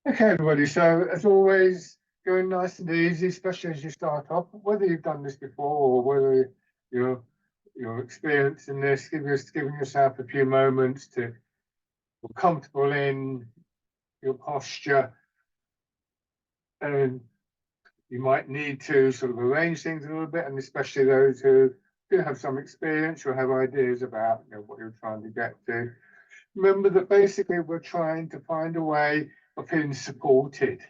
Okay, everybody. So as always, going nice and easy, especially as you start off. Whether you've done this before or whether you're you're experiencing this, giving yourself a few moments to feel comfortable in your posture, and you might need to sort of arrange things a little bit, and especially those who do have some experience or have ideas about what you're trying to get to. Remember that basically we're trying to find a way of feeling supported.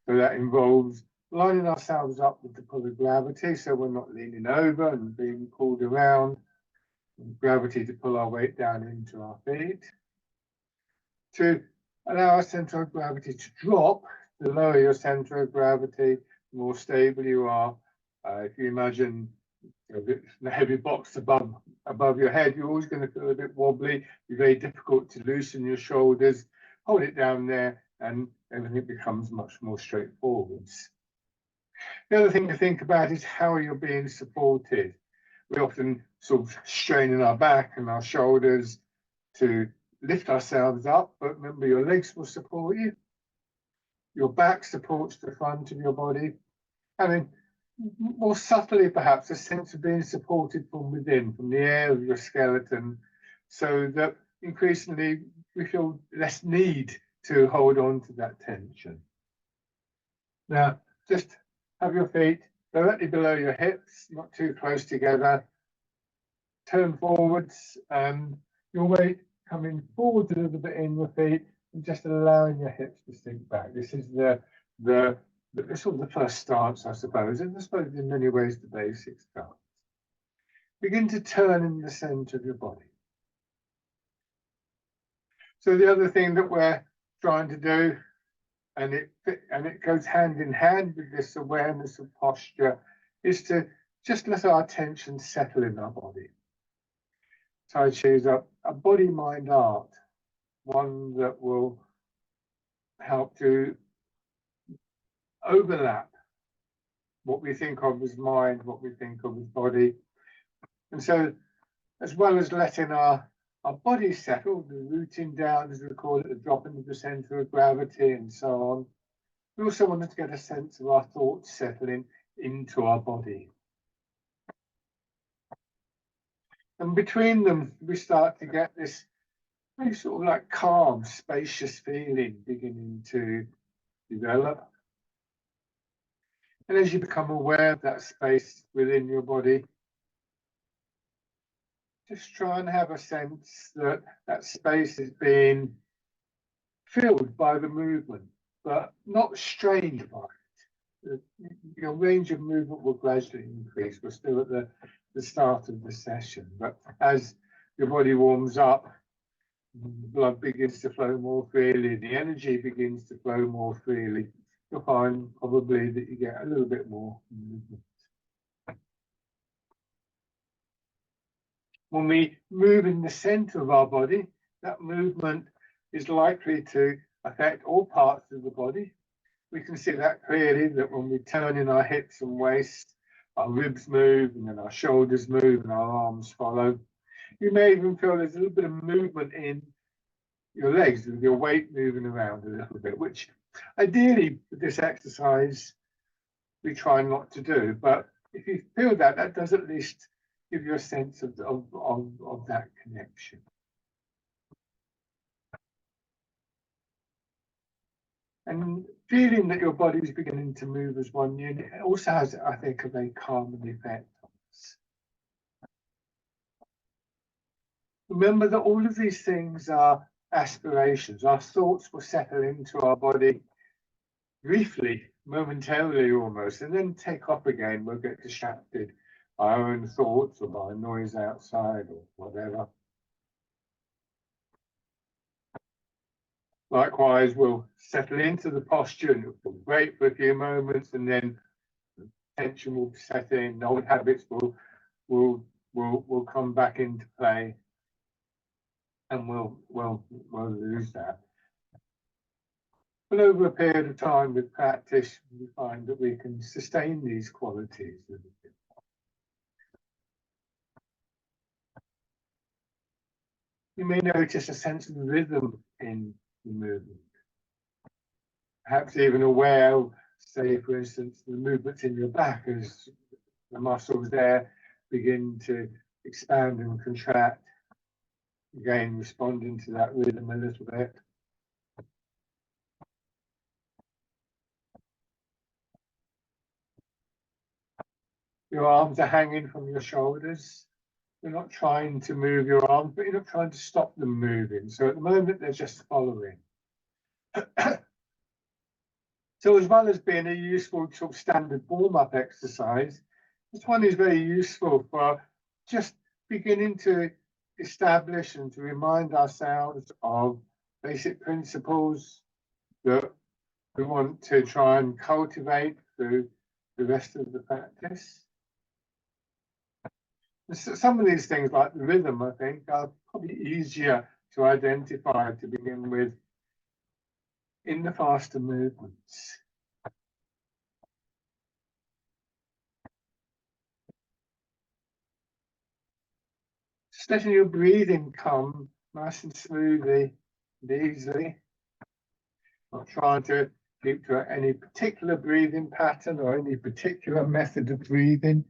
So that involves lining ourselves up with the pull of gravity, so we're not leaning over and being pulled around. Gravity to pull our weight down into our feet. To allow our center of gravity to drop, the lower your center of gravity, the more stable you are. If you imagine the heavy box above your head, you're always going to feel a bit wobbly. It's very difficult to loosen your shoulders. Hold it down there, and everything becomes much more straightforward. The other thing to think about is how you're being supported. We often sort of straining our back and our shoulders to lift ourselves up, but remember your legs will support you. Your back supports the front of your body. And then more subtly, perhaps, a sense of being supported from within, from the air of your skeleton, so that increasingly we feel less need to hold on to that tension. Now, just have your feet directly below your hips, not too close together. Turn forwards and your weight coming forward a little bit in your feet and just allowing your hips to sink back. This is the sort of the first stance, I suppose, and I suppose in many ways the basic stance. Begin to turn in the center of your body. So the other thing that we're trying to do, and it goes hand in hand with this awareness of posture, is to just let our attention settle in our body. Tai Chi is a body-mind art, one that will help to overlap what we think of as mind, what we think of as body. And so, as well as letting our body settle, the rooting down, as we call it, the dropping of the center of gravity and so on, we also wanted to get a sense of our thoughts settling into our body. And between them, we start to get this very sort of like calm, spacious feeling beginning to develop. And as you become aware of that space within your body, just try and have a sense that that space is being filled by the movement, but not strained by it. Your range of movement will gradually increase. We're still at the start of the session, but as your body warms up, the blood begins to flow more freely, the energy begins to flow more freely. You'll find probably that you get a little bit more movement. When we move in the center of our body, that movement is likely to affect all parts of the body. We can see that clearly, that when we turn in our hips and waist, our ribs move, and then our shoulders move, and our arms follow. You may even feel there's a little bit of movement in your legs, with your weight moving around a little bit, which ideally with this exercise we try not to do. But if you feel that, that does at least give you a sense of that connection. And feeling that your body is beginning to move as one unit also has, I think, a very calming effect on us. Remember that all of these things are aspirations. Our thoughts will settle into our body briefly, momentarily almost, and then take off again. We'll get distracted by our own thoughts or by noise outside or whatever. Likewise, we'll settle into the posture and it'll feel great for a few moments, and then tension will set in. Old habits will come back into play, and we'll lose that. But over a period of time with practice, we find that we can sustain these qualities. You may notice a sense of rhythm in the movement. perhaps even aware of, say, for instance, the movements in your back as the muscles there begin to expand and contract. Again, responding to that rhythm a little bit. Your arms are hanging from your shoulders. You're not trying to move your arms, but you're not trying to stop them moving. So at the moment, they're just following. So as well as being a useful sort of standard warm-up exercise, this one is very useful for just beginning to establish and to remind ourselves of basic principles that we want to try and cultivate through the rest of the practice. Some of these things, like the rhythm, I think, are probably easier to identify to begin with in the faster movements. Just letting your breathing come nice and smoothly and easily. Not trying to keep to any particular breathing pattern or any particular method of breathing.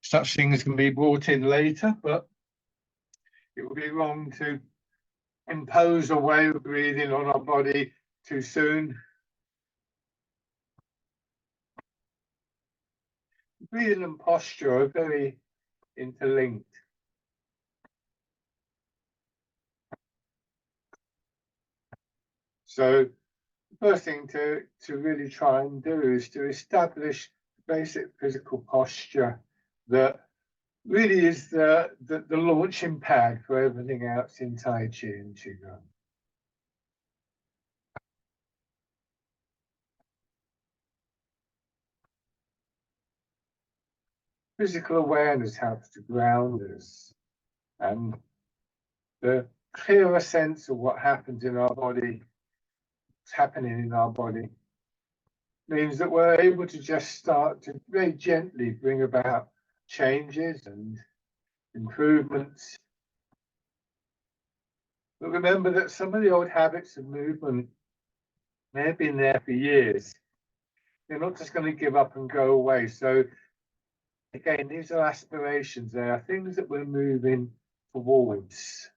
Such things can be brought in later, but it would be wrong to impose a way of breathing on our body too soon. Breathing and posture are very interlinked. So the first thing to really try and do is to establish basic physical posture that really is the launching pad for everything else in Tai Chi and Qigong. Physical awareness helps to ground us, and the clearer sense of what happens in our body, what's happening in our body, means that we're able to just start to very gently bring about changes and improvements. But remember that some of the old habits of movement may have been there for years. They're not just going to give up and go away. So again, these are aspirations. They are things that we're moving towards.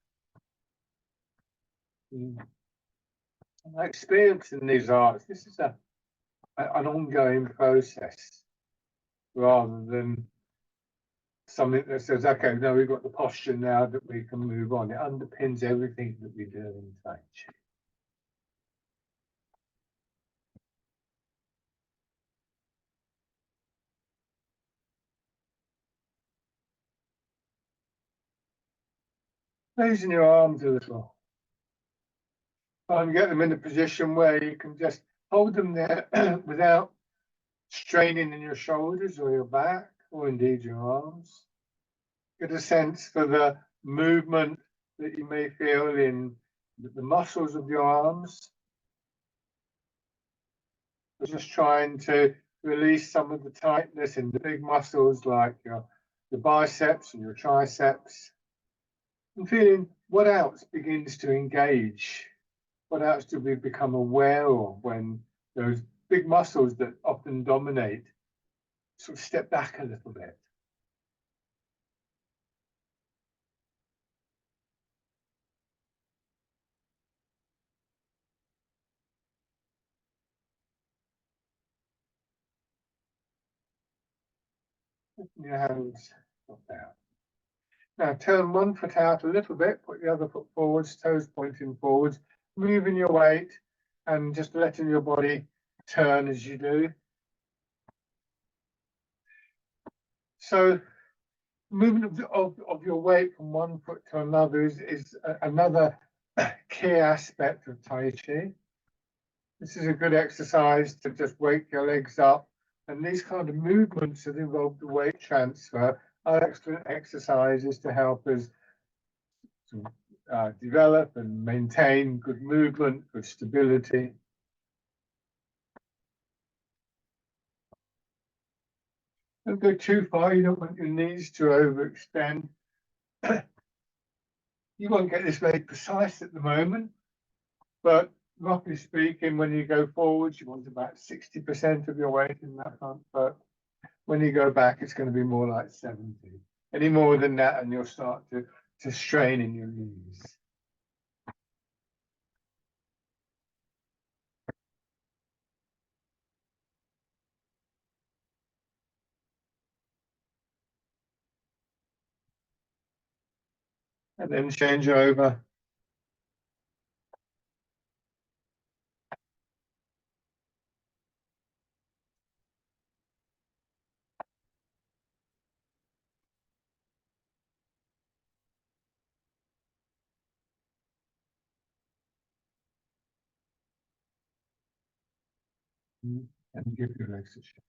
My experience in these arts, this is an ongoing process rather than something that says, okay, now we've got the posture now that we can move on. It underpins everything that we do in Tai Chi. Raising your arms a little. Try and get them in a position where you can just hold them there without straining in your shoulders or your back, or indeed your arms. Get a sense for the movement that you may feel in the muscles of your arms. We're just trying to release some of the tightness in the big muscles like your biceps and your triceps. And feeling what else begins to engage. What else do we become aware of when those big muscles that often dominate sort of step back a little bit? Your hands drop down. Now turn one foot out a little bit, put the other foot forwards, toes pointing forwards, moving your weight and just letting your body turn as you do. So movement of your weight from one foot to another is another key aspect of Tai Chi. This is a good exercise to just wake your legs up. And these kind of movements that involve the weight transfer are excellent exercises to help us to develop and maintain good movement, good stability. Don't go too far, you don't want your knees to overextend. You won't get this very precise at the moment, but roughly speaking, when you go forwards, you want about 60% of your weight in that front foot. When you go back, it's going to be more like 70. Any more than that, and you'll start to strain in your knees. And then change over. And give your legs a shake.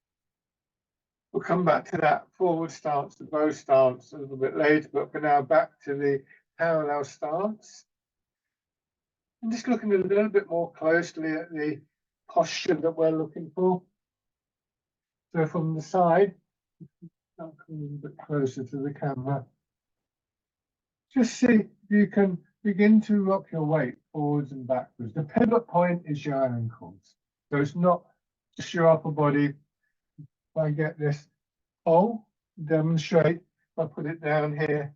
We'll come back to that forward stance, the bow stance a little bit later, but for now, back to the parallel stance. I'm just looking a little bit more closely at the posture that we're looking for. So from the side, I'll come a little bit closer to the camera. Just see if you can begin to rock your weight forwards and backwards. The pivot point is your ankles. So it's not just your upper body. If I get this pole, demonstrate, if I put it down here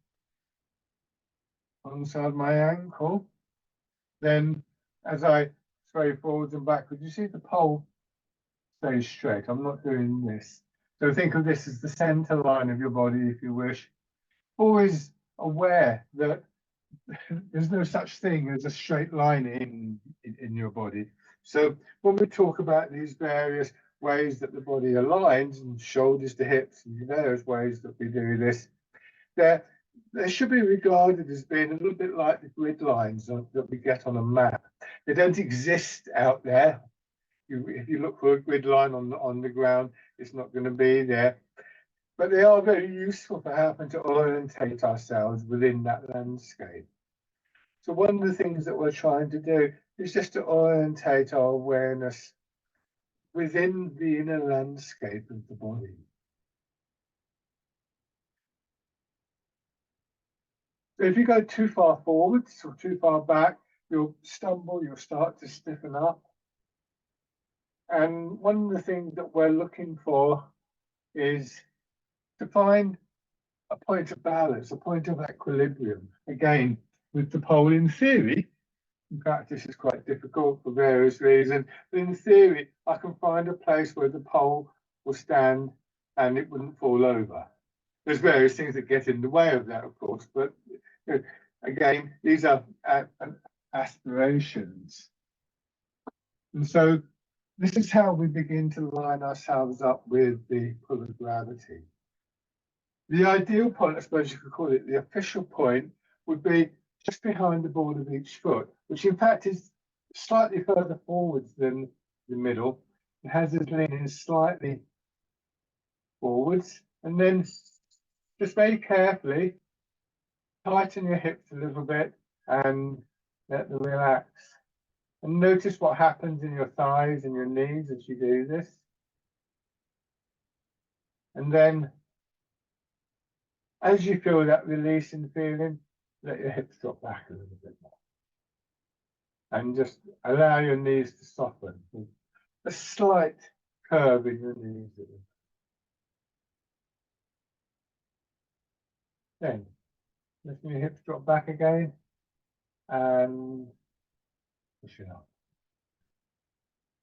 alongside my ankle, then as I sway forwards and backwards, you see the pole stays straight. I'm not doing this. So think of this as the center line of your body, if you wish. Always aware that there's no such thing as a straight line in your body. So when we talk about these various ways that the body aligns, and shoulders to hips, and various ways that we do this, they should be regarded as being a little bit like the grid lines that we get on a map. They don't exist out there. If you look for a grid line on the ground, it's not going to be there. But they are very useful for helping to orientate ourselves within that landscape. So one of the things that we're trying to do is just to orientate our awareness within the inner landscape of the body. So if you go too far forwards or too far back, you'll stumble, you'll start to stiffen up. And one of the things that we're looking for is to find a point of balance, a point of equilibrium. Again, with the pole in theory, in practice is quite difficult for various reasons, but in theory, I can find a place where the pole will stand and it wouldn't fall over. There's various things that get in the way of that, of course, but again, these are aspirations. And so this is how we begin to line ourselves up with the pull of gravity. The ideal point, I suppose you could call it the official point, would be just behind the ball of each foot, which in fact is slightly further forwards than the middle. It has us leaning slightly forwards, and then just very carefully tighten your hips a little bit and let them relax. And notice what happens in your thighs and your knees as you do this. And then as you feel that release and feeling, let your hips drop back a little bit more. And just allow your knees to soften. A slight curve in your knees. Then let your hips drop back again and push it up.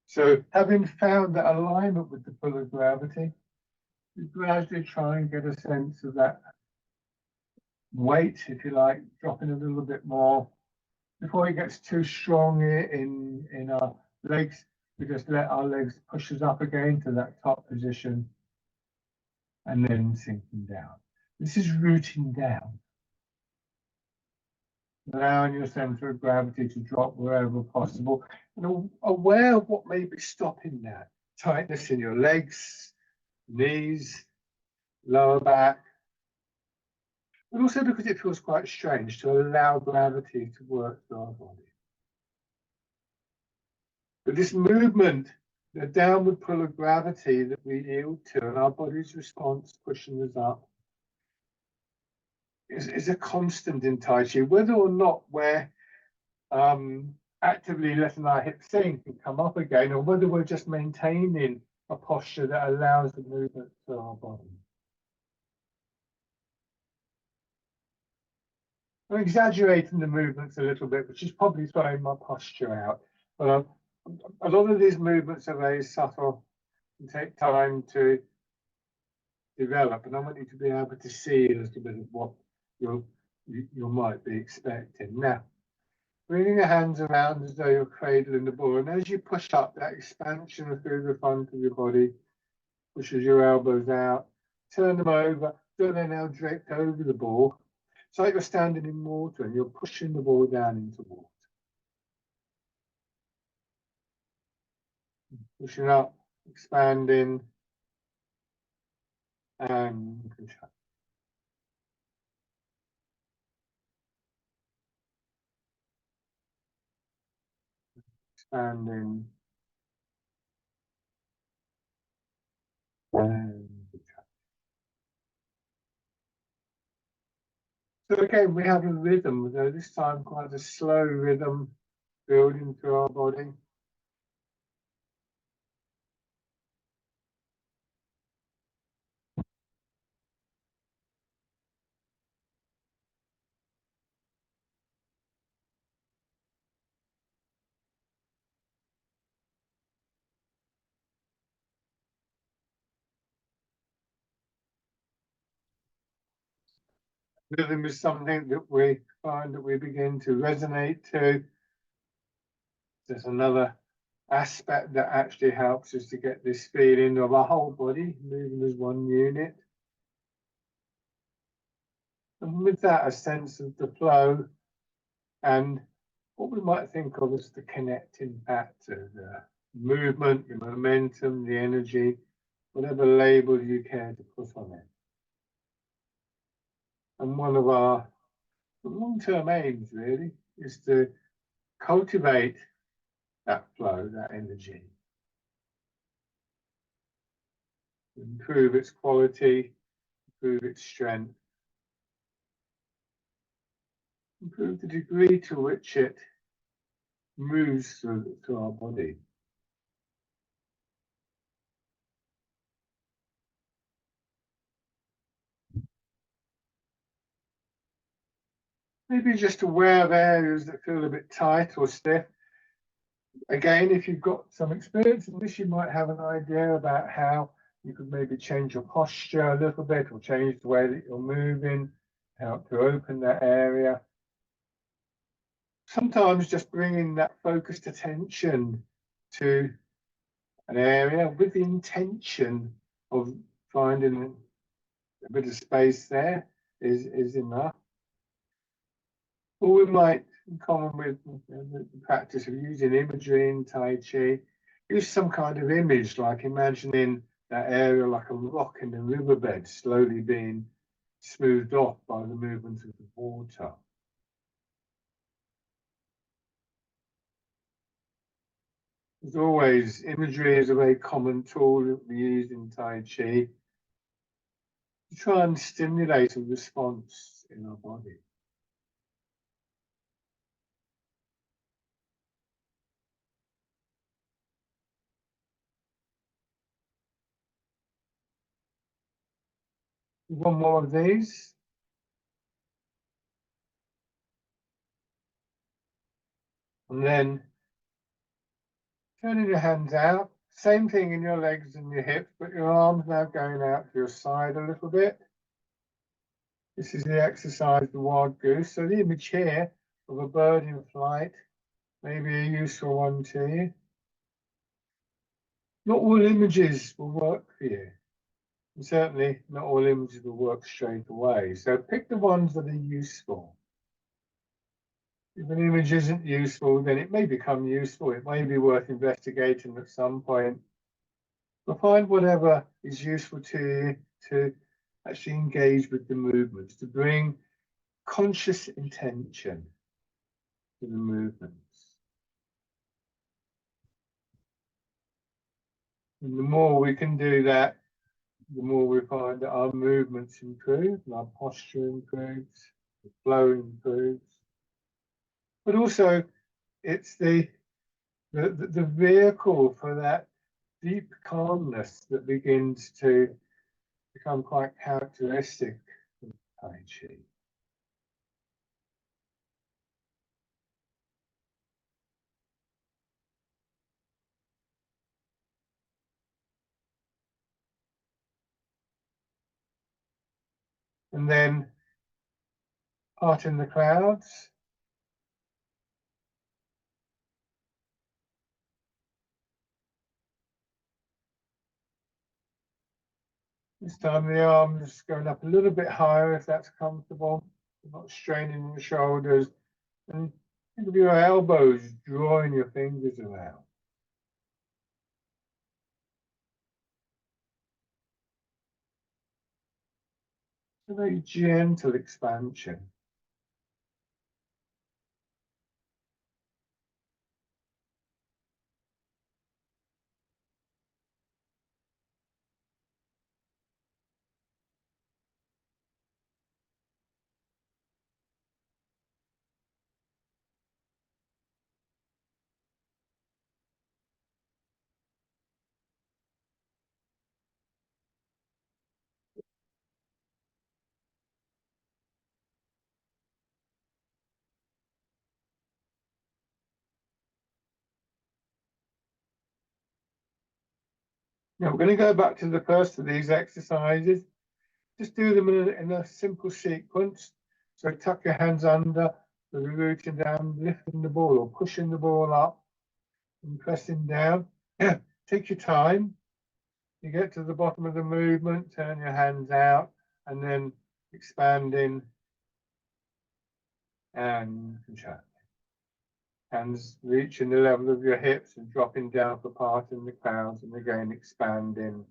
So having found that alignment with the pull of gravity, you gradually try and get a sense of that weight, if you like, dropping a little bit more. Before it gets too strong in our legs, we just let our legs push us up again to that top position and then sinking down. This is rooting down. Allowing your center of gravity to drop wherever possible, and aware of what may be stopping that. Tightness in your legs, knees, lower back, but also because it feels quite strange to allow gravity to work through our body. But this movement, the downward pull of gravity that we yield to, and our body's response pushing us up, is a constant in Tai Chi, whether or not we're actively letting our hips sink and come up again, or whether we're just maintaining a posture that allows the movement to our body. I'm exaggerating the movements a little bit, which is probably throwing my posture out. But a lot of these movements are very subtle and take time to develop, and I want you to be able to see a little bit of what you might be expecting. Now, bringing the hands around as though you're cradling the ball, and as you push up, that expansion through the front of your body pushes your elbows out, turn them over, so they're now draped over the ball. It's like you're standing in water and you're pushing the ball down into water. Pushing up, expanding, and contract. Expanding, and contract. So again, we have a rhythm, though this time quite a slow rhythm building through our body. Rhythm is something that we find that we begin to resonate to. There's another aspect that actually helps us to get this feeling of our whole body moving as one unit. And with that, a sense of the flow and what we might think of as the connecting factor, the movement, the momentum, the energy, whatever label you care to put on it. And one of our long-term aims really is to cultivate that flow, that energy, improve its quality, improve its strength, improve the degree to which it moves through our body. Maybe just aware of areas that feel a bit tight or stiff. Again, if you've got some experience in this, you might have an idea about how you could maybe change your posture a little bit or change the way that you're moving, help to open that area. Sometimes just bringing that focused attention to an area with the intention of finding a bit of space there is enough. Or we might, in common with the practice of using imagery in Tai Chi, use some kind of image, like imagining that area like a rock in the riverbed slowly being smoothed off by the movement of the water. As always, imagery is a very common tool that we use in Tai Chi to try and stimulate a response in our body. One more of these. And then turning your hands out. Same thing in your legs and your hips, but your arms now going out to your side a little bit. This is the exercise, the wild goose. So the image here of a bird in flight may be a useful one to you. Not all images will work for you. And certainly not all images will work straight away. So pick the ones that are useful. If an image isn't useful, then it may become useful. It may be worth investigating at some point. But find whatever is useful to you to actually engage with the movements, to bring conscious intention to the movements. And the more we can do that, the more we find that our movements improve, and our posture improves, the flow improves. But also, it's the vehicle for that deep calmness that begins to become quite characteristic of Tai Chi. And then Art in the Clouds. This time the arms going up a little bit higher if that's comfortable, not straining the shoulders. And think of your elbows drawing your fingers around. A very gentle expansion. Now we're going to go back to the first of these exercises. Just do them in a simple sequence. So tuck your hands under, so we're rooting down, lifting the ball or pushing the ball up and pressing down. Take your time. You get to the bottom of the movement, turn your hands out, and then expanding and contract. Hands reaching the level of your hips and dropping down for part in the clouds, and again expanding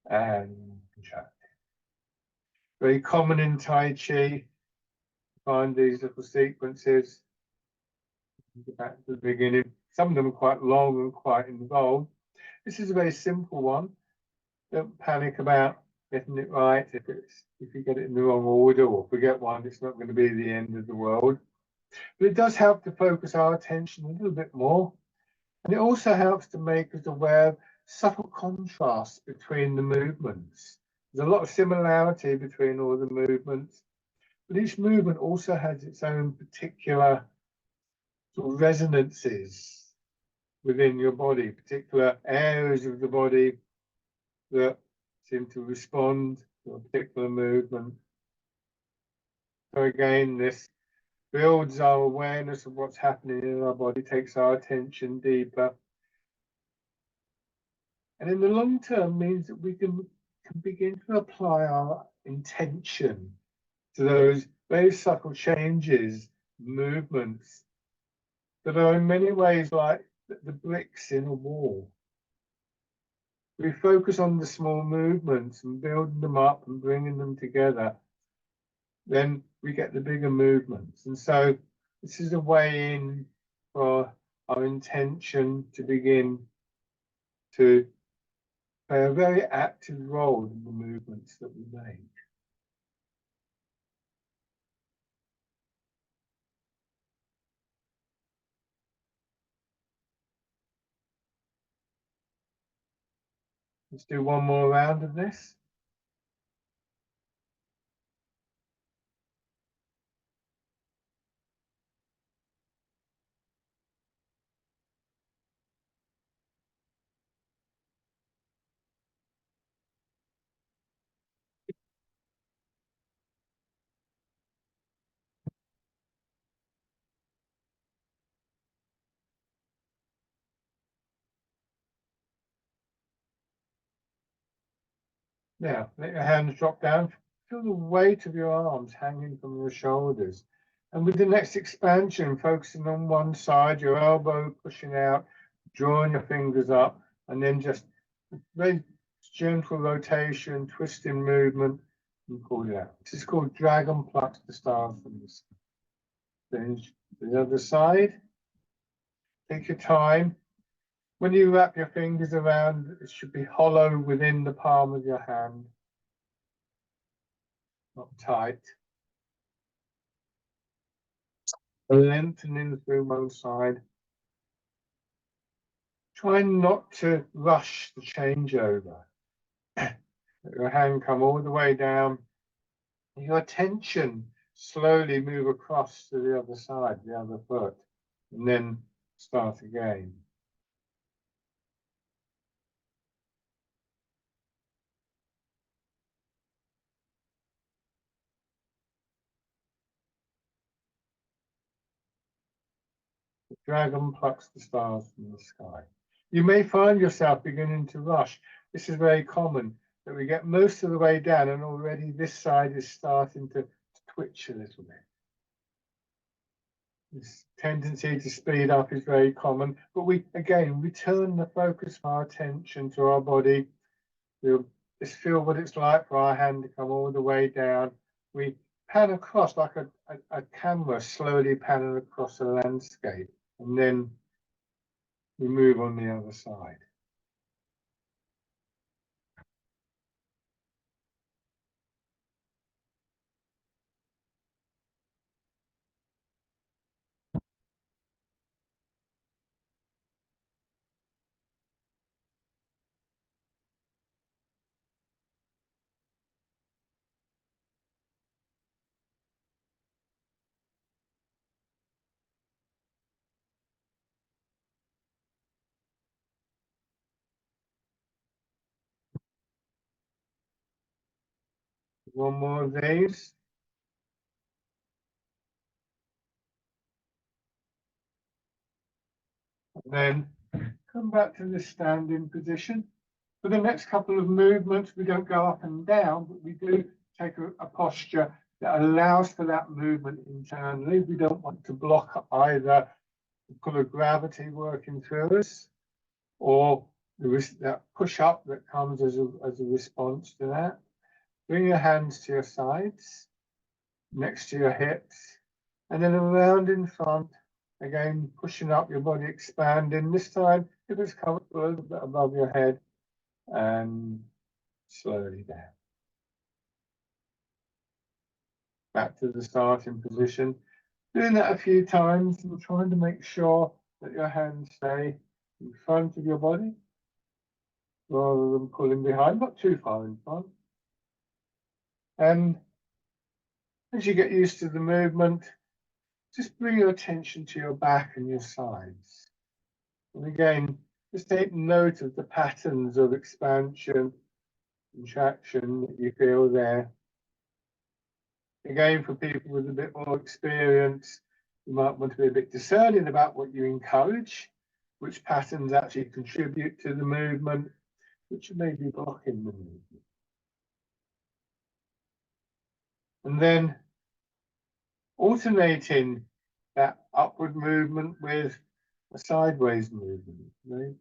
and contracting. Very common in Tai Chi. Find these little sequences. Go back to the beginning. Some of them are quite long and quite involved. This is a very simple one. Don't panic about getting it right. If you get it in the wrong order or forget one, it's not going to be the end of the world. But it does help to focus our attention a little bit more. And it also helps to make us aware of subtle contrasts between the movements. There's a lot of similarity between all the movements, but each movement also has its own particular sort of resonances within your body, particular areas of the body that seem to respond to a particular movement. So again, this builds our awareness of what's happening in our body, takes our attention deeper. And in the long term means that we can begin to apply our intention to those very subtle changes, movements that are in many ways like the bricks in a wall. We focus on the small movements and building them up and bringing them together, then we get the bigger movements. And so this is a way in for our intention to begin to play a very active role in the movements that we make. Let's do one more round of this. Now, let your hands drop down. Feel the weight of your arms hanging from your shoulders. And with the next expansion, focusing on one side, your elbow pushing out, drawing your fingers up, and then just very gentle rotation, twisting movement, and pull it out. This is called Dragon Pluck to start from this. Then the other side. Take your time. When you wrap your fingers around, it should be hollow within the palm of your hand, not tight. Lengthening through one side. Try not to rush the changeover. Let your hand come all the way down. Your attention slowly move across to the other side, the other foot, and then start again. The dragon plucks the stars from the sky. You may find yourself beginning to rush. This is very common, that we get most of the way down and already this side is starting to twitch a little bit. This tendency to speed up is very common, but we again return the focus of our attention to our body. We'll just feel what it's like for our hand to come all the way down. We pan across like a camera slowly panning across a landscape, and then we move on the other side. One more of these. And then come back to the standing position. For the next couple of movements, we don't go up and down, but we do take a posture that allows for that movement internally. We don't want to block either the pull of gravity working through us, or that push up that comes as a response to that. Bring your hands to your sides, next to your hips, and then around in front. Again, pushing up your body, expanding. This time, if it's comfortable, a little bit above your head, and slowly down. Back to the starting position. Doing that a few times and trying to make sure that your hands stay in front of your body rather than pulling behind, not too far in front. And as you get used to the movement, just bring your attention to your back and your sides. And again, just take note of the patterns of expansion, contraction that you feel there. Again, for people with a bit more experience, you might want to be a bit discerning about what you encourage, which patterns actually contribute to the movement, which may be blocking the movement. And then alternating that upward movement with a sideways movement,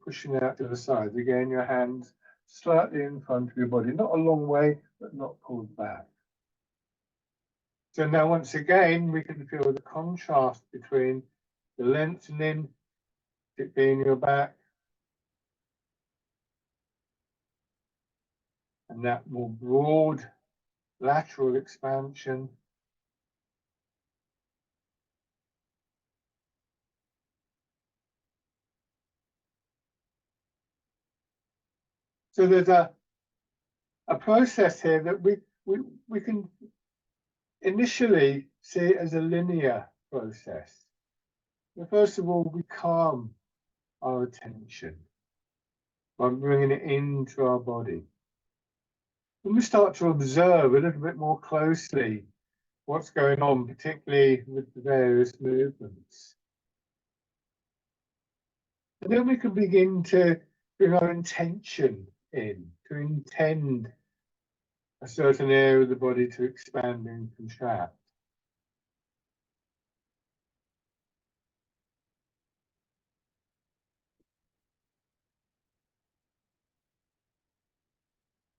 pushing out to the sides. Again, your hands slightly in front of your body, not a long way, but not pulled back. So now, once again, we can feel the contrast between the lengthening, it being your back, and that more broad lateral expansion. So there's a process here that we can initially see it as a linear process. So first of all, we calm our attention by bringing it into our body. When we start to observe a little bit more closely what's going on, particularly with the various movements, and then we can begin to bring our intention in, to intend a certain area of the body to expand and contract.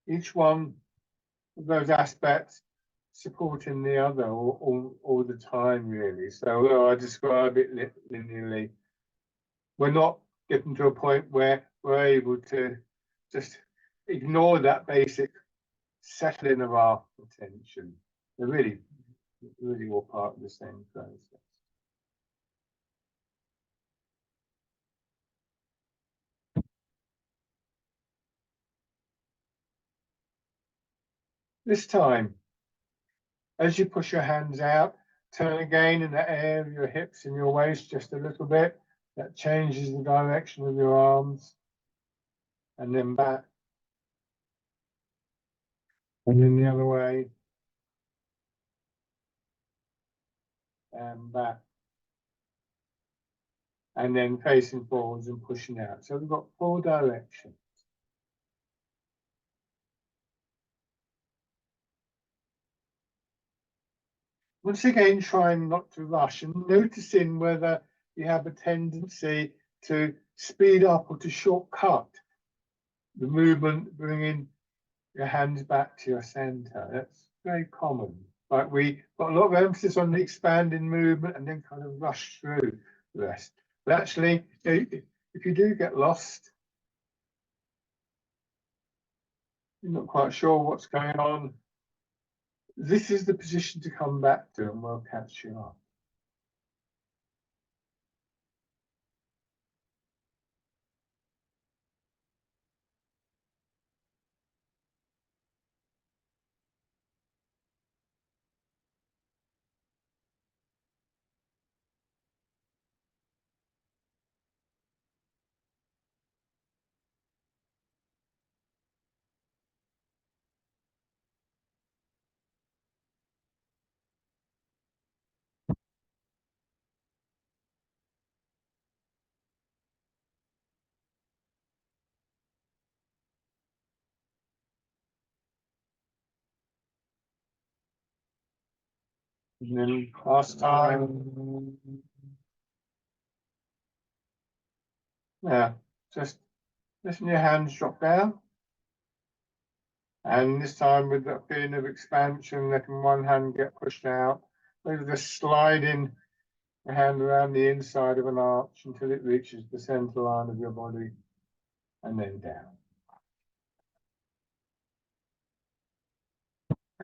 Each one of those aspects supporting the other all the time, really. So I describe it linearly. We're not get them to a point where we're able to just ignore that basic settling of our attention. They're really all part of the same process. This time, as you push your hands out, turn again in the air of your hips and your waist just a little bit. That changes the direction of your arms. And then back. And then the other way. And back. And then facing forwards and pushing out. So we've got 4 directions. Once again, trying not to rush and noticing whether you have a tendency to speed up or to shortcut the movement, bringing your hands back to your center. That's very common. Like we got a lot of emphasis on the expanding movement and then kind of rush through the rest. But actually, if you do get lost, you're not quite sure what's going on, this is the position to come back to and we'll catch you up. And then last time. Yeah, just listen your hands drop down. And this time with that feeling of expansion, letting one hand get pushed out. Maybe just sliding your hand around the inside of an arch until it reaches the center line of your body and then down.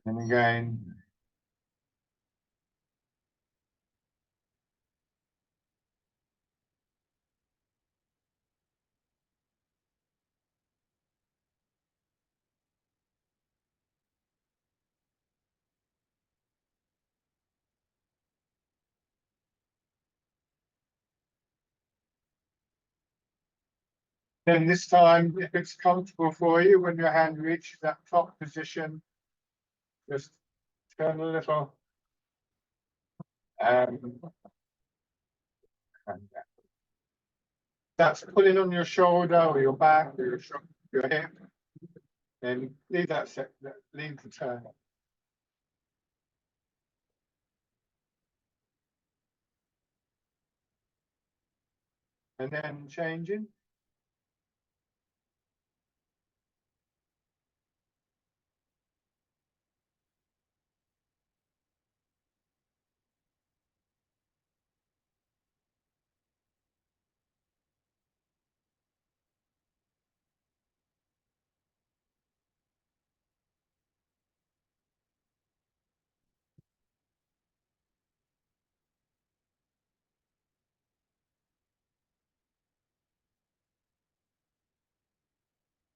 And again. Then this time, if it's comfortable for you, when your hand reaches that top position, just turn a little and that's pulling on your shoulder or your back or your hip. Then leave that set, leave the turn. And then changing.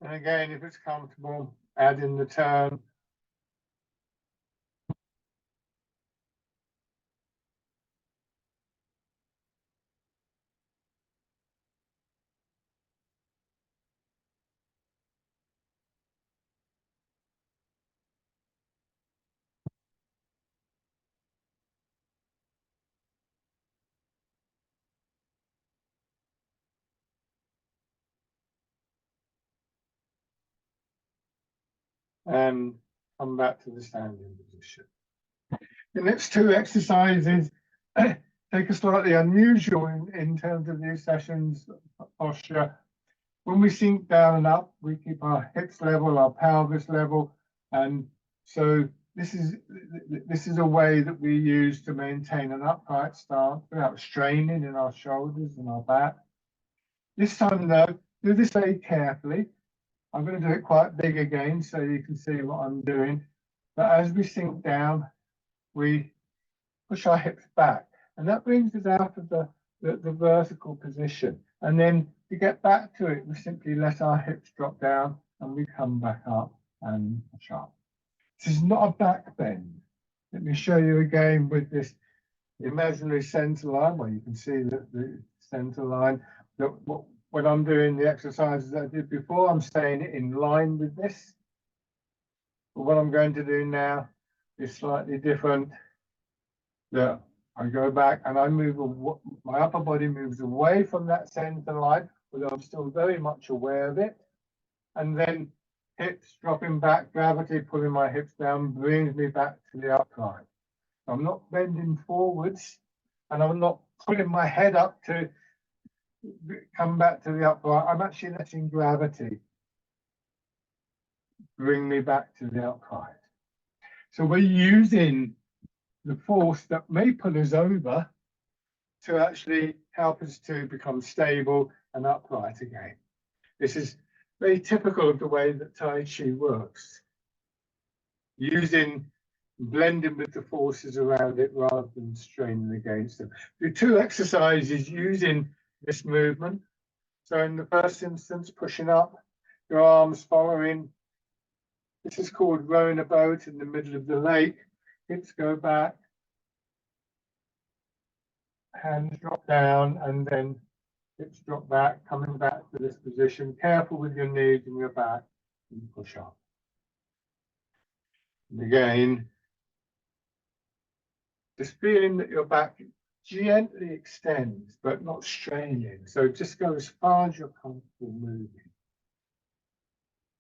And again, if it's comfortable, add in the turn. And come back to the standing position. The next 2 exercises take a slightly unusual in terms of these sessions posture. When we sink down and up, we keep our hips level, our pelvis level, and so this is a way that we use to maintain an upright stance without straining in our shoulders and our back. This time though, do this very carefully. I'm going to do it quite big again so you can see what I'm doing. But as we sink down, we push our hips back, and that brings us out of the vertical position. And then to get back to it, we simply let our hips drop down and we come back up and push up. This is not a back bend. Let me show you again with this imaginary center line where you can see the center line. When I'm doing the exercises I did before, I'm staying in line with this. But what I'm going to do now is slightly different. Yeah, I go back and I move, my upper body moves away from that center line, although I'm still very much aware of it. And then hips dropping back, gravity pulling my hips down, brings me back to the upright. I'm not bending forwards and I'm not putting my head up to come back to the upright. I'm actually letting gravity bring me back to the upright. So we're using the force that may pull us over to actually help us to become stable and upright again. This is very typical of the way that Tai Chi works, blending with the forces around it rather than straining against them. Do two exercises using this movement. So in the first instance, pushing up, your arms following. This is called rowing a boat in the middle of the lake. Hips go back, hands drop down, and then hips drop back, coming back to this position. Careful with your knees and your back, and push up. And again, just feeling that your back gently extends, but not straining. So just go as far as you're comfortable moving.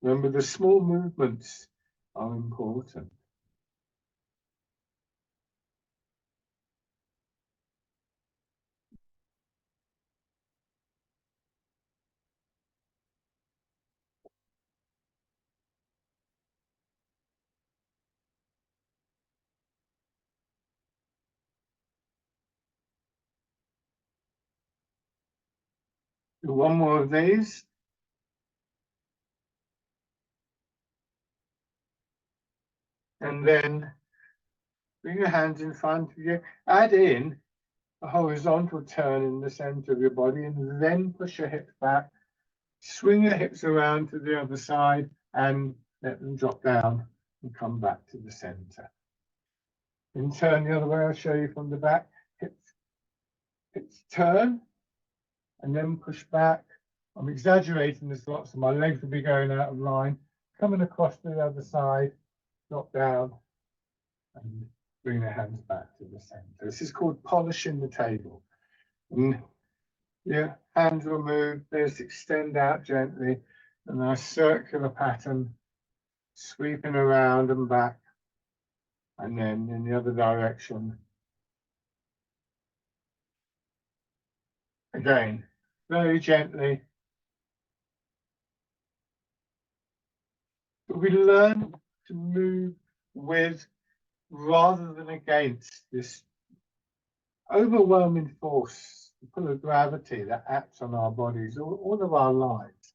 Remember, the small movements are important. Do one more of these. And then bring your hands in front of you. Add in a horizontal turn in the center of your body, and then push your hips back. Swing your hips around to the other side and let them drop down and come back to the center. Then turn the other way. I'll show you from the back. Hips turn and then push back. I'm exaggerating this a lot, so my legs will be going out of line. Coming across to the other side, drop down and bring the hands back to the center. This is called polishing the table. And your hands will move, they just extend out gently, and a circular pattern, sweeping around and back, and then in the other direction. Again, very gently. But we learn to move with rather than against this overwhelming force, the pull of gravity that acts on our bodies all of our lives.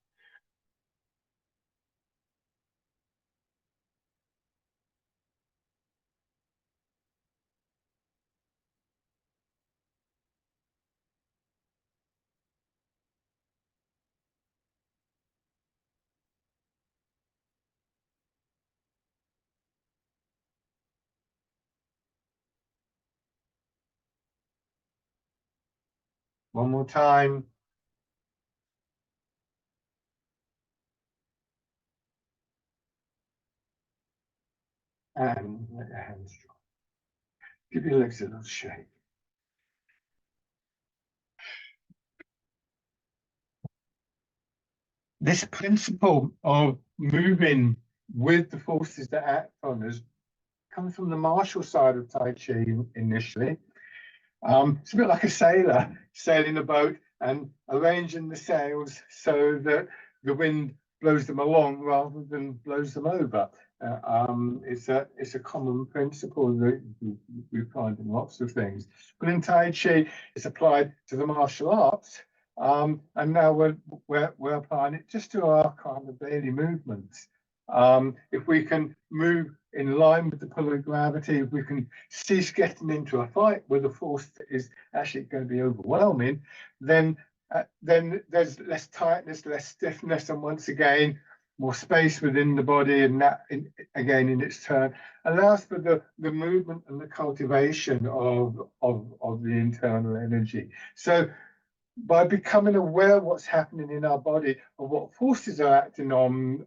One more time. And let your hands drop. Give your legs a little shake. This principle of moving with the forces that act on us comes from the martial side of Tai Chi initially. It's a bit like a sailor sailing a boat and arranging the sails so that the wind blows them along rather than blows them over. It's a common principle that we find in lots of things. But in Tai Chi, it's applied to the martial arts And now we're applying it just to our kind of daily movements. If we can move in line with the pull of gravity, if we can cease getting into a fight with a force that is actually going to be overwhelming, then there's less tightness, less stiffness, and once again, more space within the body, and that again in its turn allows for the movement and the cultivation of the internal energy. So by becoming aware of what's happening in our body, or what forces are acting on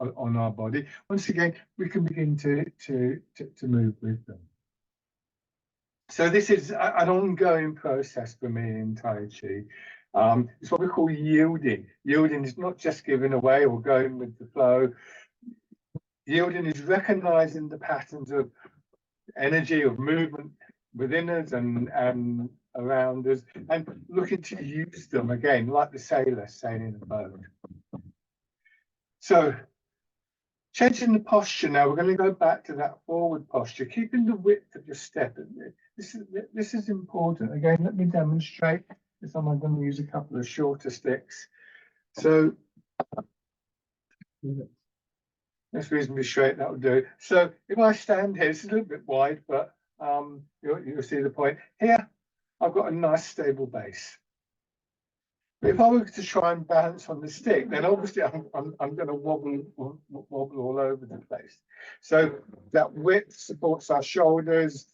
our body, once again we can begin to move with them. So this is an ongoing process for me in Tai Chi. It's what we call yielding. Yielding is not just giving away or going with the flow. Yielding is recognizing the patterns of energy, of movement within us and around us, and looking to use them again, like the sailor sailing a boat. So, changing the posture now, we're going to go back to that forward posture, keeping the width of your step. This is important. Again, let me demonstrate. This I'm going to use a couple of shorter sticks. So, that's reasonably straight, that will do. So if I stand here, it's a little bit wide, but you'll see the point. Here, I've got a nice stable base. But if I were to try and balance on the stick, then obviously I'm going to wobble all over the place. So that width supports our shoulders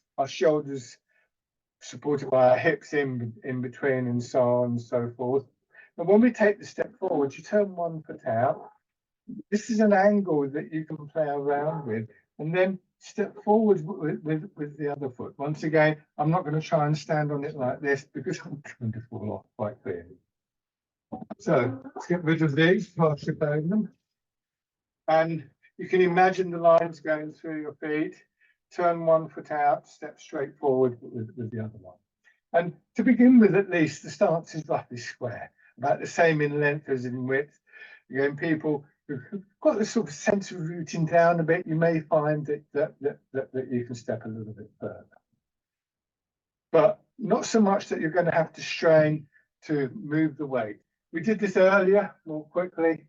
supported by our hips in between, and so on and so forth. And when we take the step forward, you turn one foot out. This is an angle that you can play around with, and then step forward with the other foot. Once again, I'm not going to try and stand on it like this because I'm going to fall off quite clearly. So let's get rid of these, flip over them. And you can imagine the lines going through your feet. Turn one foot out, step straight forward with the other one. And to begin with, at least, the stance is roughly square, about the same in length as in width. Again, people who've got this sort of sense of rooting down a bit, you may find that you can step a little bit further. But not so much that you're going to have to strain to move the weight. We did this earlier more quickly,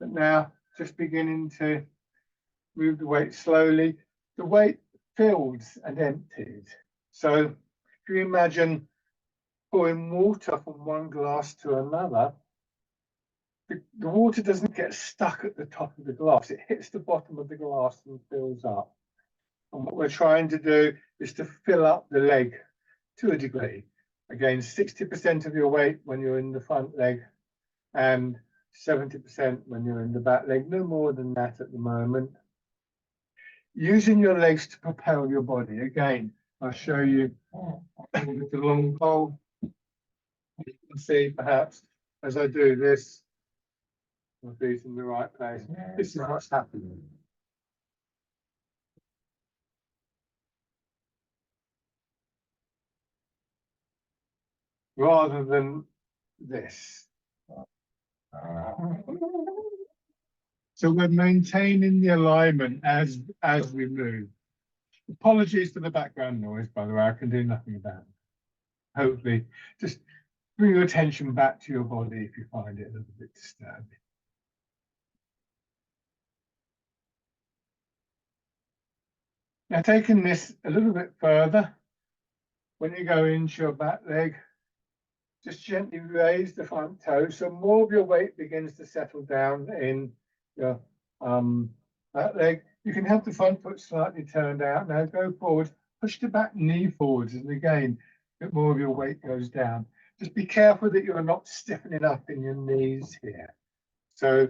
but now just beginning to move the weight slowly. The weight fills and empties. So if you imagine pouring water from one glass to another, the water doesn't get stuck at the top of the glass. It hits the bottom of the glass and fills up. And what we're trying to do is to fill up the leg to a degree. Again, 60% of your weight when you're in the front leg and 70% when you're in the back leg, no more than that at the moment. Using your legs to propel your body. Again, I'll show you with the long pole. You can see perhaps as I do this, my feet in the right place. This is what's happening. Rather than this. So we're maintaining the alignment as we move. Apologies for the background noise, by the way, I can do nothing about it. Hopefully, just bring your attention back to your body if you find it a little bit disturbing. Now, taking this a little bit further, when you go into your back leg, just gently raise the front toe so more of your weight begins to settle down in your back leg. You can have the front foot slightly turned out. Now go forward, push the back knee forwards, and again, a bit more of your weight goes down. Just be careful that you're not stiffening up in your knees here. So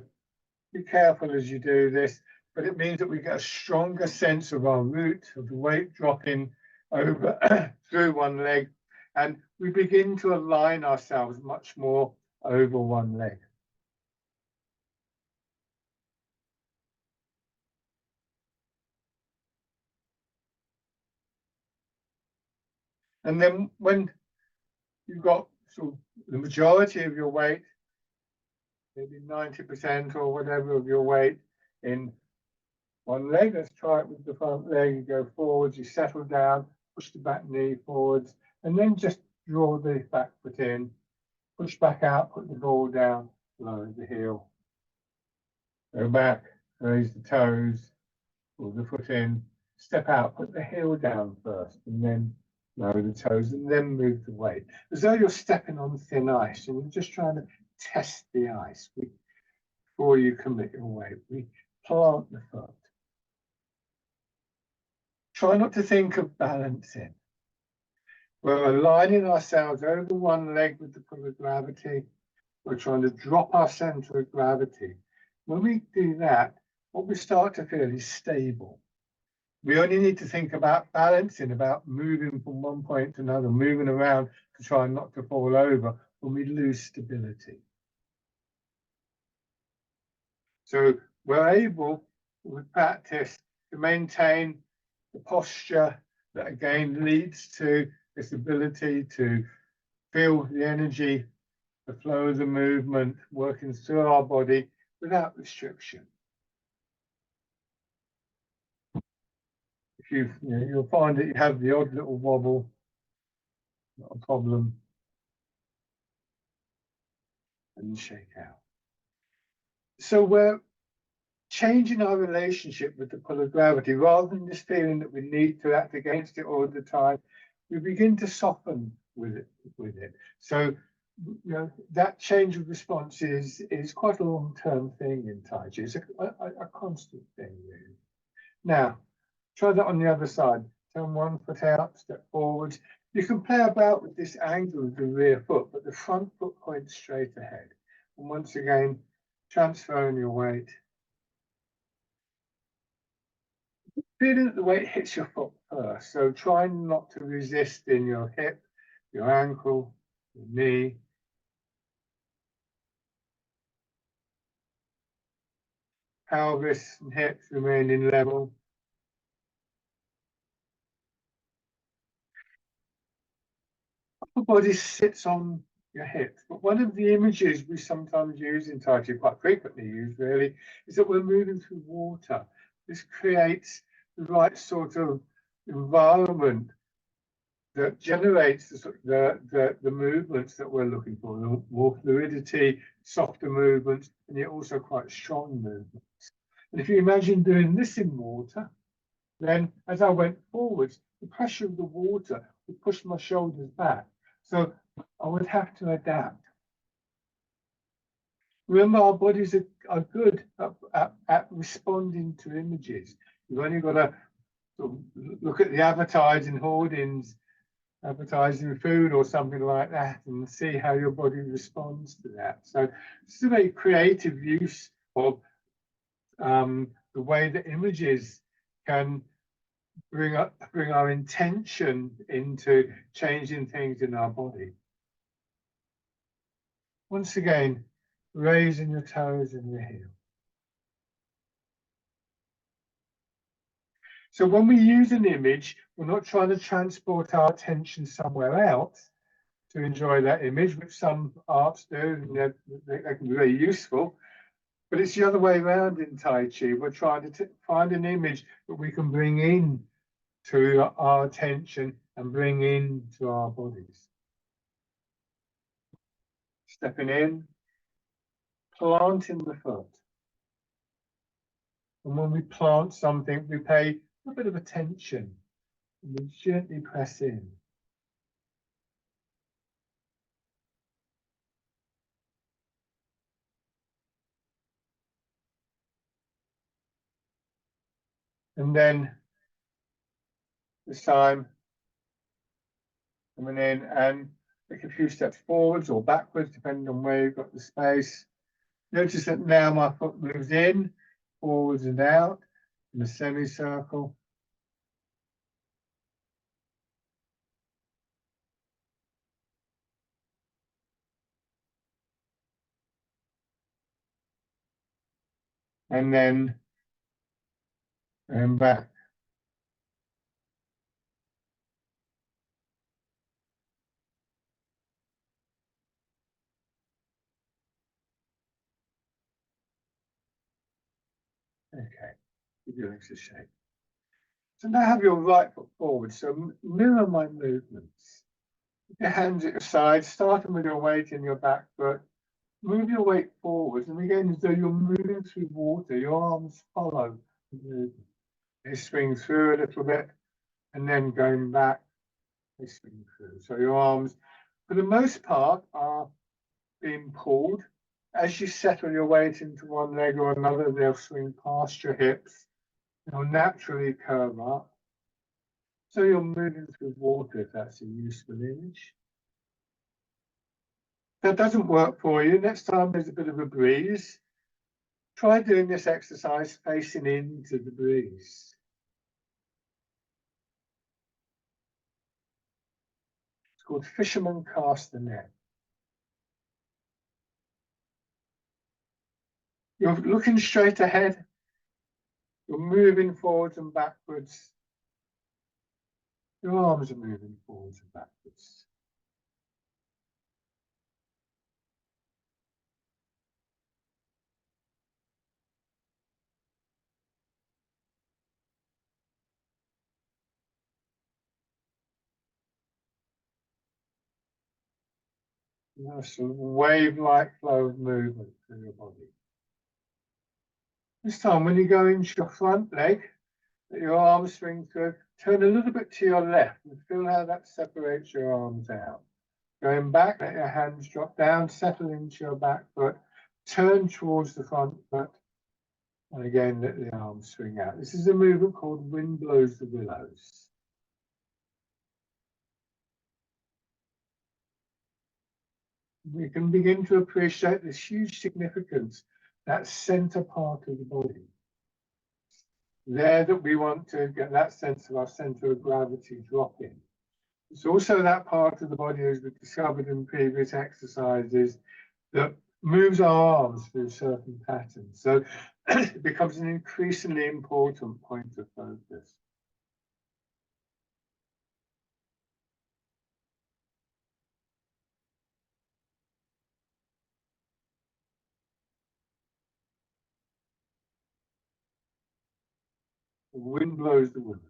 be careful as you do this, but it means that we get a stronger sense of our root, of the weight dropping over through one leg, and we begin to align ourselves much more over one leg. And then when you've got sort of the majority of your weight, maybe 90% or whatever of your weight in one leg, let's try it with the front leg. You go forwards, you settle down, push the back knee forwards, and then just draw the back foot in push back out, put the ball down, lower the heel. Go back, raise the toes, pull the foot in, step out, put the heel down first, and then lower the toes, and then move the weight. As though you're stepping on thin ice, and you're just trying to test the ice before you commit your weight. We plant the foot. Try not to think of balancing. We're aligning ourselves over one leg with the pull of gravity. We're trying to drop our center of gravity. When we do that, what we start to feel is stable. We only need to think about balancing, about moving from one point to another, moving around to try not to fall over when we lose stability. So we're able, with practice, to maintain the posture that again leads to this ability to feel the energy, the flow of the movement working through our body without restriction. If you'll find that you have the odd little wobble, not a problem, and shake out. So we're changing our relationship with the pull of gravity rather than just feeling that we need to act against it all the time. We begin to soften with it. So that change of response is quite a long-term thing in Tai Chi. It's a constant thing, really. Now, try that on the other side. Turn one foot out, step forward. You can play about with this angle of the rear foot, but the front foot points straight ahead. And once again, transferring your weight. Feeling that the weight hits your foot first. So try not to resist in your hip, your ankle, your knee. Pelvis and hips remaining level. Upper body sits on your hips, but one of the images we sometimes use in Tai Chi, quite frequently use really, is that we're moving through water. This creates the right sort of environment that generates the movements that we're looking for, the more fluidity, softer movements, and yet also quite strong movements. And if you imagine doing this in water, then as I went forwards, the pressure of the water would push my shoulders back. So I would have to adapt. Remember, our bodies are good at responding to images. You've only got to sort of look at the advertising hoardings, advertising food or something like that, and see how your body responds to that. So this is a very creative use of the way that images can bring our intention into changing things in our body. Once again, raising your toes and your heel. So when we use an image, we're not trying to transport our attention somewhere else to enjoy that image, which some arts do, and they can be very useful. But it's the other way around in Tai Chi. We're trying to find an image that we can bring in to our attention and bring into our bodies. Stepping in, planting the foot. And when we plant something, we pay a bit of attention and we gently press in. And then this time, coming in and take a few steps forwards or backwards, depending on where you've got the space. Notice that now my foot moves in, forwards and out in a semicircle. And then back. Okay, keep your legs a shape. So now have your right foot forward. So mirror my movements. Your hands at your sides, starting with your weight in your back foot. Move your weight forwards, and again, as though you're moving through water, your arms follow the movement. They swing through a little bit, and then going back, they swing through. So your arms, for the most part, are being pulled. As you settle your weight into one leg or another, they'll swing past your hips. They'll naturally curve up. So you're moving through water, if that's a useful image. If that doesn't work for you, next time there's a bit of a breeze, try doing this exercise facing into the breeze. It's called fisherman cast the net. You're looking straight ahead. You're moving forwards and backwards. Your arms are moving forwards and backwards. Nice wave-like flow of movement through your body. This time, when you go into your front leg, let your arms swing through, turn a little bit to your left and feel how that separates your arms out. Going back, let your hands drop down, settle into your back foot, turn towards the front foot, and again, let the arms swing out. This is a movement called Wind Blows the Willows. We can begin to appreciate this huge significance, that center part of the body. There that we want to get that sense of our center of gravity dropping. It's also that part of the body, as we discovered in previous exercises, that moves our arms through certain patterns. So it becomes an increasingly important point of focus. The wind blows the willows.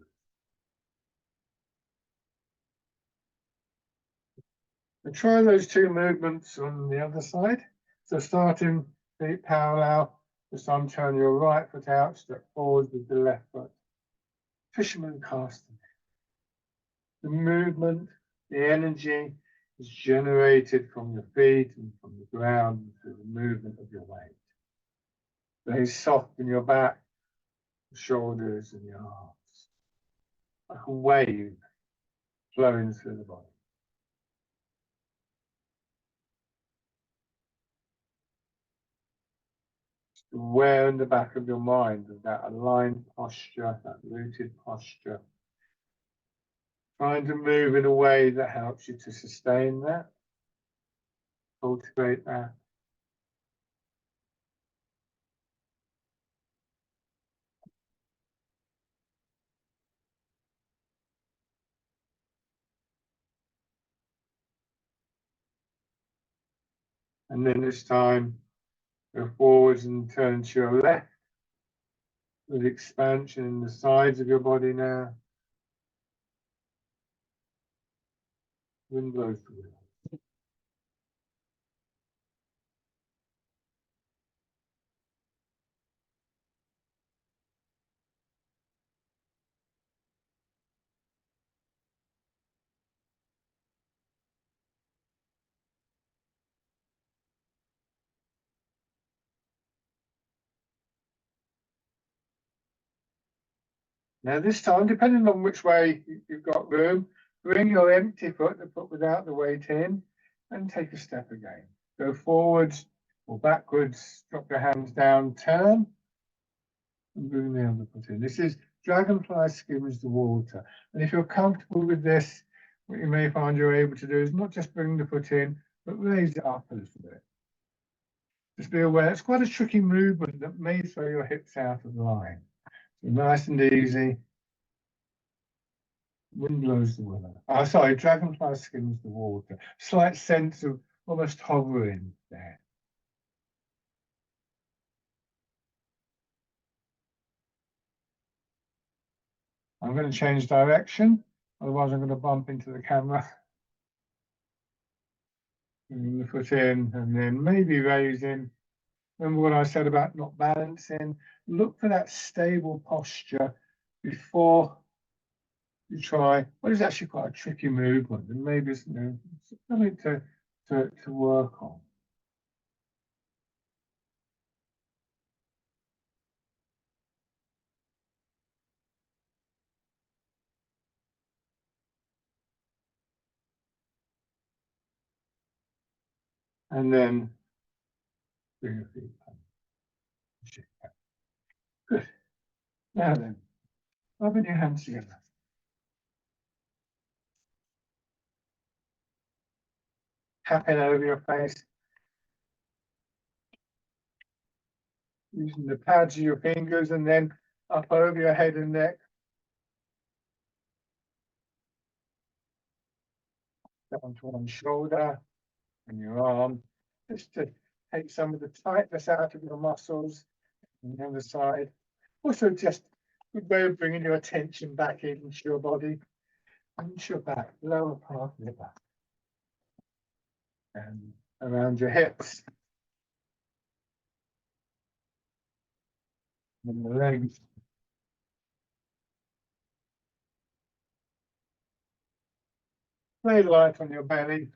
And try those two movements on the other side. So starting feet parallel, this time turn your right foot out, step forward with the left foot. Fisherman casting. The movement, the energy is generated from your feet and from the ground through the movement of your weight. Very soft in your back, the shoulders and your arms. Like a wave flowing through the body. Aware in the back of your mind of that aligned posture, that rooted posture. Trying to move in a way that helps you to sustain that, cultivate that. And then this time, go forwards and turn to your left with expansion in the sides of your body now. Wind blows the wind. Now this time, depending on which way you've got room, bring your empty foot, the foot without the weight in, and take a step again. Go forwards or backwards, drop your hands down, turn, and bring the other foot in. This is dragonfly skims the water. And if you're comfortable with this, what you may find you're able to do is not just bring the foot in, but raise it up a little bit. Just be aware, it's quite a tricky movement that may throw your hips out of line. So nice and easy. Wind blows the willow. Oh, sorry, dragonfly skims the water. Slight sense of almost hovering there. I'm going to change direction, otherwise I'm going to bump into the camera. Bringing the foot in and then maybe raising. Remember what I said about not balancing? Look for that stable posture before you try what is actually quite a tricky movement, and maybe it's, something to work on. And then bring your feet up. Good. Now then, rubbing your hands together. Tapping over your face. Using the pads of your fingers and then up over your head and neck. Down to one shoulder and your arm. Just to take some of the tightness out of your muscles on the other side. Also just a good way of bringing your attention back into your body, into your back, lower part of your back. And around your hips. And the legs. Lay light on your belly.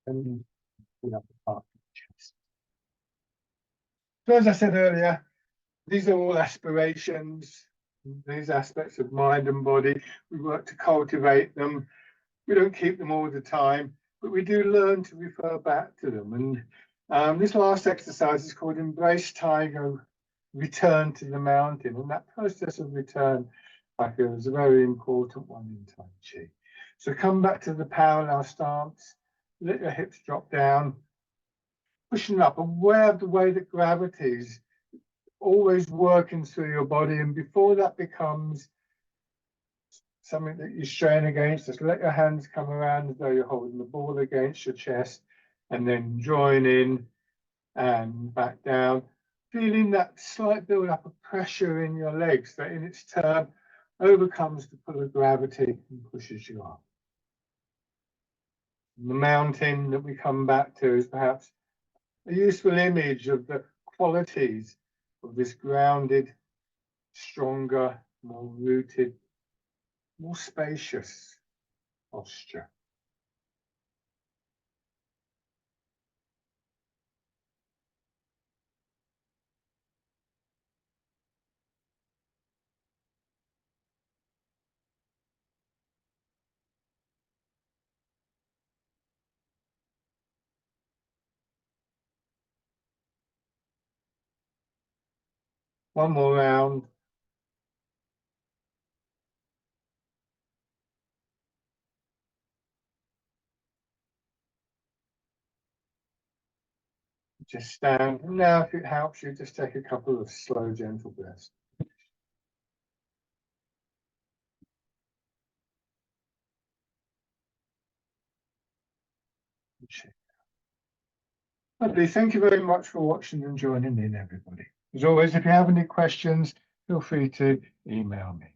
And pull up the part of the chest. So as I said earlier, these are all aspirations, these aspects of mind and body. We work to cultivate them. We don't keep them all the time, but we do learn to refer back to them. And this last exercise is called Embrace Tiger, Return to the Mountain. And that process of return, I feel, is a very important one in Tai Chi. So come back to the parallel stance, let your hips drop down, pushing up, aware of the way that gravity is always working through your body. And before that becomes something that you strain against, just let your hands come around as though you're holding the ball against your chest, and then join in and back down, feeling that slight build up of pressure in your legs that in its turn overcomes the pull of gravity and pushes you up. And the mountain that we come back to is perhaps a useful image of the qualities of this grounded, stronger, more rooted, more spacious posture. One more round. Just stand. Now, if it helps you, just take a couple of slow, gentle breaths. Lovely. Thank you very much for watching and joining in, everybody. As always, if you have any questions, feel free to email me.